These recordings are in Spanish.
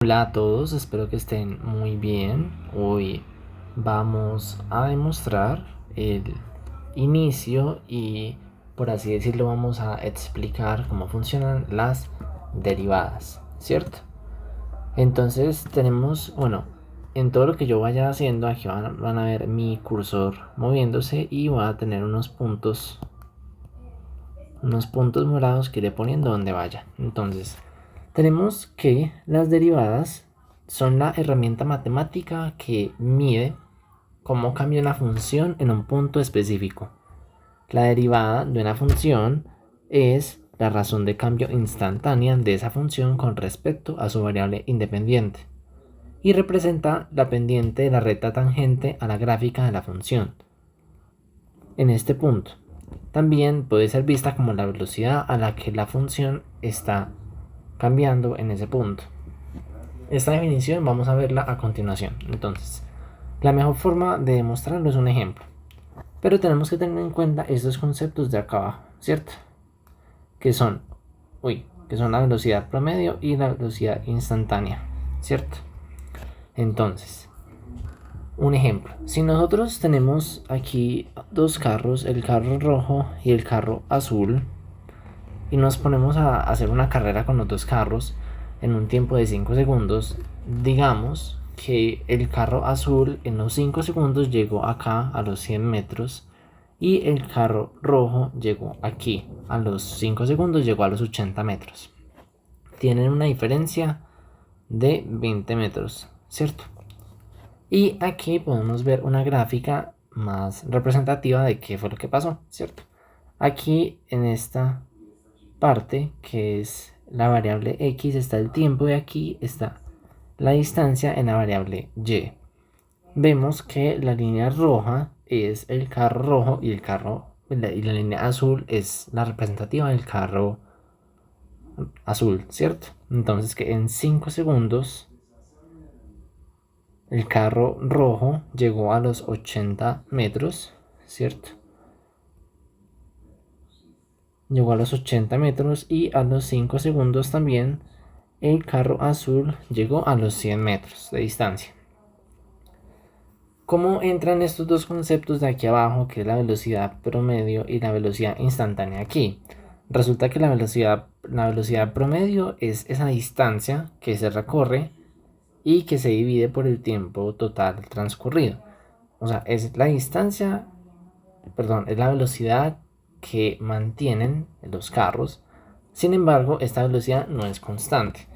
Hola a todos, espero que estén muy bien. Hoy vamos a demostrar el inicio y, por así decirlo, vamos a explicar cómo funcionan las derivadas, ¿cierto? Entonces tenemos, bueno, en todo lo que yo vaya haciendo, aquí van a ver mi cursor moviéndose y voy a tener unos puntos morados que iré poniendo donde vaya. Entonces, tenemos que las derivadas son la herramienta matemática que mide cómo cambia una función en un punto específico. La derivada de una función es la razón de cambio instantánea de esa función con respecto a su variable independiente y representa la pendiente de la recta tangente a la gráfica de la función en este punto. También puede ser vista como la velocidad a la que la función está cambiando en ese punto. Esta definición vamos a verla a continuación. Entonces, la mejor forma de demostrarlo es un ejemplo. Pero tenemos que tener en cuenta estos conceptos de acá abajo, ¿cierto? Que son, que son la velocidad promedio y la velocidad instantánea, ¿cierto? Entonces, un ejemplo. Si nosotros tenemos aquí dos carros, el carro rojo y el carro azul, y nos ponemos a hacer una carrera con los dos carros en un tiempo de 5 segundos, digamos que el carro azul en los 5 segundos llegó acá a los 100 metros y el carro rojo llegó aquí a los 5 segundos, llegó a los 80 metros. Tienen una diferencia de 20 metros, ¿cierto? Y aquí podemos ver una gráfica más representativa de qué fue lo que pasó, ¿cierto? Aquí en esta parte, que es la variable x, está el tiempo y aquí está la distancia en la variable y. Vemos que la línea roja es el carro rojo y la línea azul es la representativa del carro azul, ¿cierto? Entonces que en 5 segundos el carro rojo llegó a los 80 metros, ¿cierto? Llegó a los 80 metros y a los 5 segundos también el carro azul llegó a los 100 metros de distancia. ¿Cómo entran estos dos conceptos de aquí abajo, que es la velocidad promedio y la velocidad instantánea aquí? Resulta que la velocidad promedio es esa distancia que se recorre y que se divide por el tiempo total transcurrido. O sea, es la distancia, perdón, es la velocidad que mantienen los carros. Sin embargo, esta velocidad no es constante.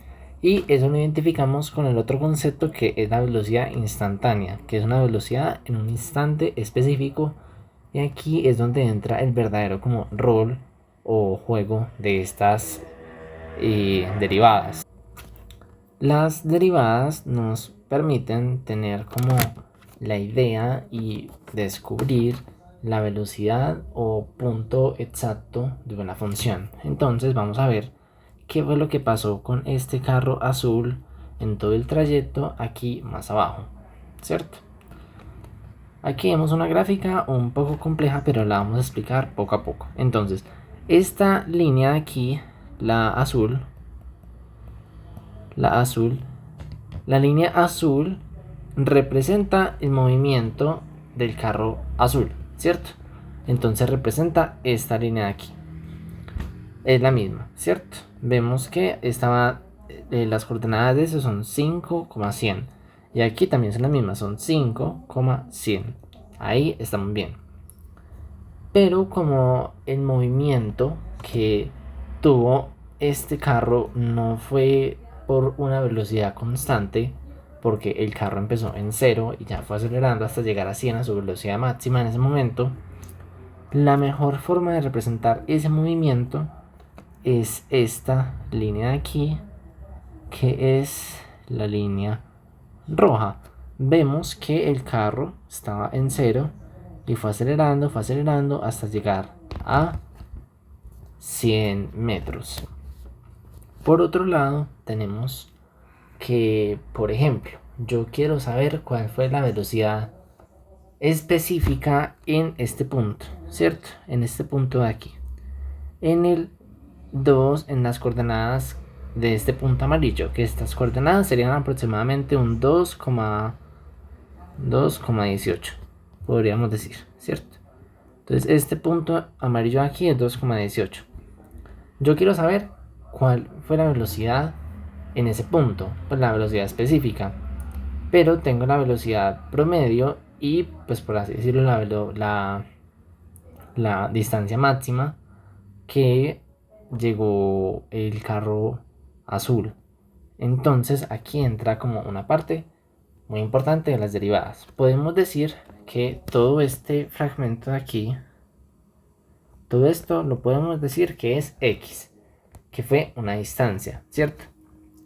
Y eso lo identificamos con el otro concepto, que es la velocidad instantánea, que es una velocidad en un instante específico. Y aquí es donde entra el verdadero como rol o juego de estas derivadas. Las derivadas nos permiten tener como la idea y descubrir la velocidad o punto exacto de una función. Entonces vamos a ver qué fue lo que pasó con este carro azul en todo el trayecto aquí más abajo, ¿cierto? Aquí vemos una gráfica un poco compleja, pero la vamos a explicar poco a poco. Entonces, esta línea de aquí, la línea azul representa el movimiento del carro azul, ¿cierto? Entonces representa esta línea de aquí. Es la misma, ¿cierto? Vemos que las coordenadas de eso son 5,100. Y aquí también son las mismas, son 5,100. Ahí estamos bien. Pero como el movimiento que tuvo este carro no fue por una velocidad constante, porque el carro empezó en 0 y ya fue acelerando hasta llegar a 100 a su velocidad máxima en ese momento, la mejor forma de representar ese movimiento es esta línea de aquí, que es la línea roja. Vemos que el carro estaba en 0 y fue acelerando hasta llegar a 100 metros. Por otro lado, tenemos que, por ejemplo, yo quiero saber cuál fue la velocidad específica en este punto, ¿cierto? En este punto de aquí. En el 2, en las coordenadas de este punto amarillo, que estas coordenadas serían aproximadamente un 2,18, podríamos decir, ¿cierto? Entonces este punto amarillo aquí es 2,18. Yo quiero saber cuál fue la velocidad en ese punto, pues la velocidad específica, pero tengo la velocidad promedio y pues por así decirlo la distancia máxima que llegó el carro azul. Entonces aquí entra como una parte muy importante de las derivadas. Podemos decir que todo este fragmento de aquí, todo esto lo podemos decir que es x, que fue una distancia, ¿cierto?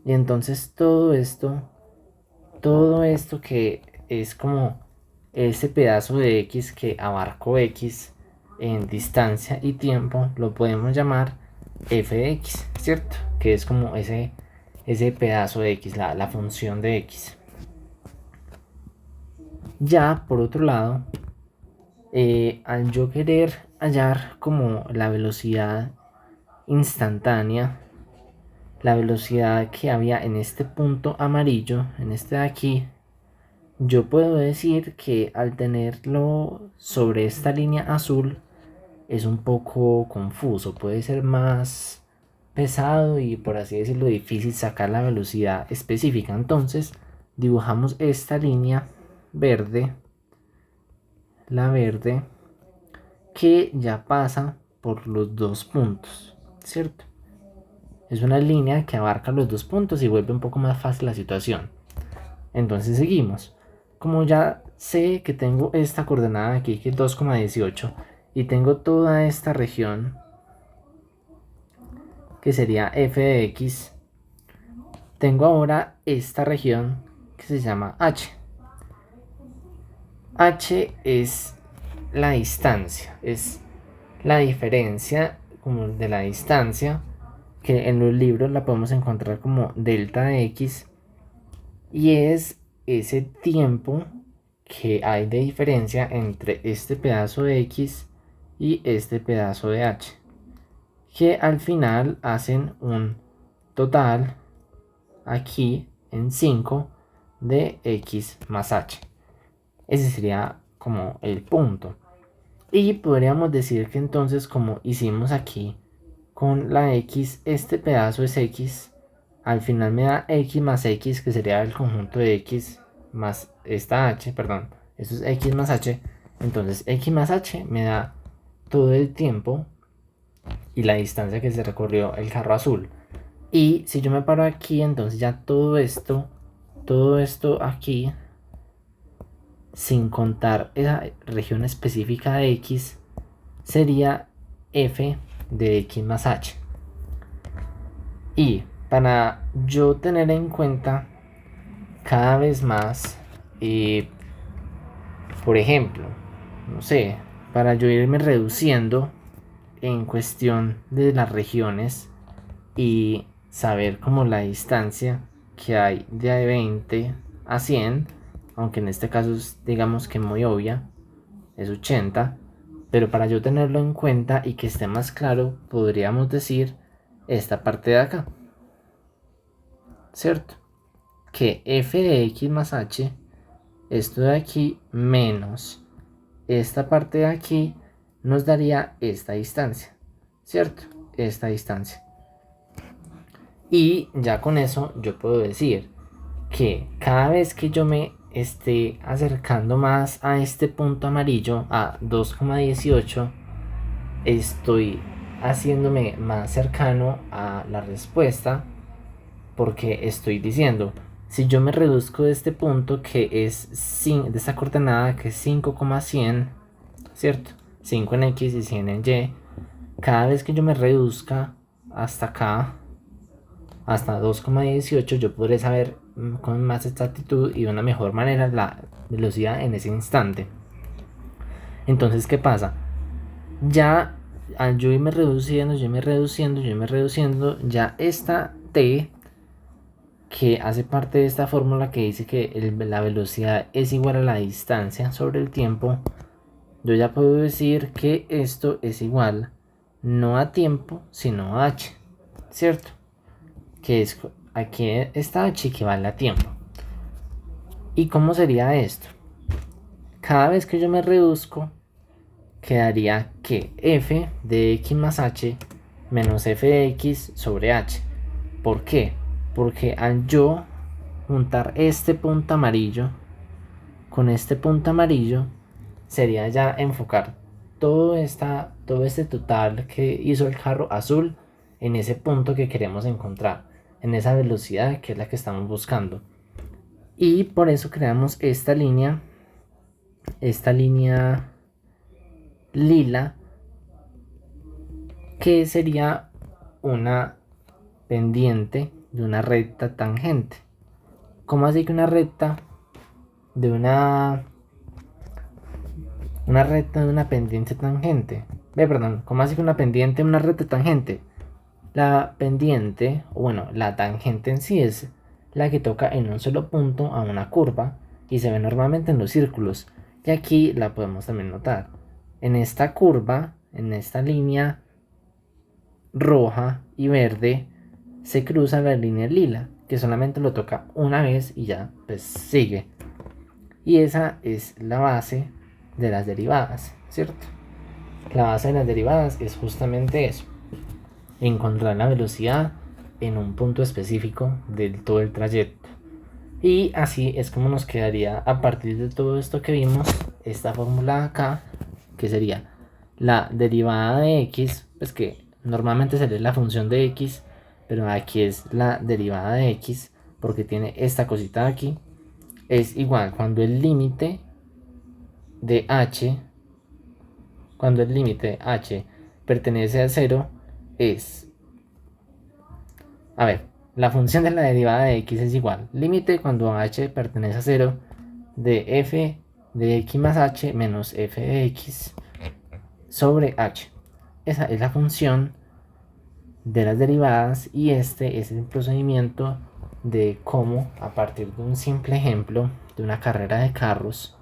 Y entonces todo esto que es como ese pedazo de x que abarcó x en distancia y tiempo, lo podemos llamar f de x, ¿cierto? Que es como ese pedazo de x, la función de x. Ya por otro lado, al yo querer hallar como la velocidad instantánea, la velocidad que había en este punto amarillo, en este de aquí, yo puedo decir que al tenerlo sobre esta línea azul es un poco confuso, puede ser más pesado y por así decirlo difícil sacar la velocidad específica. Entonces dibujamos esta línea verde, la verde, que ya pasa por los dos puntos, ¿cierto? Es una línea que abarca los dos puntos y vuelve un poco más fácil la situación. Entonces seguimos. Como ya sé que tengo esta coordenada aquí que es 2,18 y tengo toda esta región que sería f de x, tengo ahora esta región que se llama h. H es la distancia, es la diferencia como de la distancia, que en los libros la podemos encontrar como delta de x, y es ese tiempo que hay de diferencia entre este pedazo de x y este pedazo de h, que al final hacen un total aquí en 5 de x más h. Ese sería como el punto. Y podríamos decir que entonces, como hicimos aquí con la x, este pedazo es x, al final me da x más x, que sería el conjunto de x más esta h, perdón, esto es x más h. Entonces x más h me da todo el tiempo y la distancia que se recorrió el carro azul. Y si yo me paro aquí, entonces ya todo esto aquí, sin contar esa región específica de x, sería f de x más h. Y para yo tener en cuenta cada vez más, por ejemplo, no sé, para yo irme reduciendo en cuestión de las regiones y saber como la distancia que hay de 20 a 100, aunque en este caso es, digamos que muy obvia, es 80, pero para yo tenerlo en cuenta y que esté más claro, podríamos decir esta parte de acá, ¿cierto? Que f de x más h, esto de aquí menos esta parte de aquí, nos daría esta distancia, ¿cierto? Esta distancia. Y ya con eso yo puedo decir que cada vez que yo me esté acercando más a este punto amarillo, a 2,18, estoy haciéndome más cercano a la respuesta, porque estoy diciendo, si yo me reduzco de este punto que es de esta coordenada que es 5,100, ¿cierto? 5 en x y 100 en y, cada vez que yo me reduzca hasta acá, hasta 2,18, yo podré saber con más exactitud y de una mejor manera la velocidad en ese instante. Entonces, ¿qué pasa? Ya al yo irme reduciendo, ya esta t, que hace parte de esta fórmula que dice que la velocidad es igual a la distancia sobre el tiempo, yo ya puedo decir que esto es igual no a tiempo, sino a h, ¿cierto? que es aquí esta h equivale a tiempo. ¿Y cómo sería esto? Cada vez que yo me reduzco, quedaría que f de x más h menos f de x sobre h. ¿Por qué? Porque al yo juntar este punto amarillo con este punto amarillo, sería ya enfocar todo este total que hizo el carro azul en ese punto que queremos encontrar, en esa velocidad que es la que estamos buscando. Y por eso creamos esta línea lila, que sería una pendiente de una recta tangente. ¿Cómo así que una recta de una recta de una pendiente tangente? Perdón, ¿cómo así que una pendiente de una recta tangente? La pendiente, o bueno, la tangente en sí es la que toca en un solo punto a una curva y se ve normalmente en los círculos. Y aquí la podemos también notar. En esta curva, en esta línea roja y verde, se cruza la línea lila, que solamente lo toca una vez y ya pues sigue. Y esa es la base de las derivadas, ¿cierto? La base de las derivadas es justamente eso: encontrar la velocidad en un punto específico del todo el trayecto. Y así es como nos quedaría, a partir de todo esto que vimos, esta fórmula acá, que sería la derivada de x, pues que normalmente sería la función de x, pero aquí es la derivada de x porque tiene esta cosita de aquí, es igual cuando el límite de h, pertenece a 0, es, a ver, la función de la derivada de x es igual límite cuando h pertenece a 0 de f de x más h menos f de x sobre h. Esa es la función de las derivadas y este es el procedimiento de cómo, a partir de un simple ejemplo de una carrera de carros,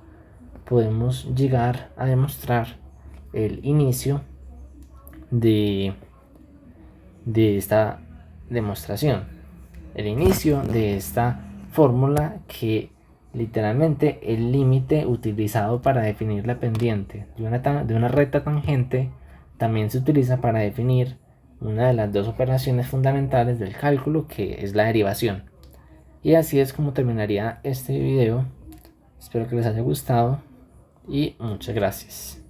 podemos llegar a demostrar el inicio de esta demostración, el inicio de esta fórmula, que literalmente el límite utilizado para definir la pendiente de una recta tangente también se utiliza para definir una de las dos operaciones fundamentales del cálculo, que es la derivación. Y así es como terminaría este video. Espero que les haya gustado y muchas gracias.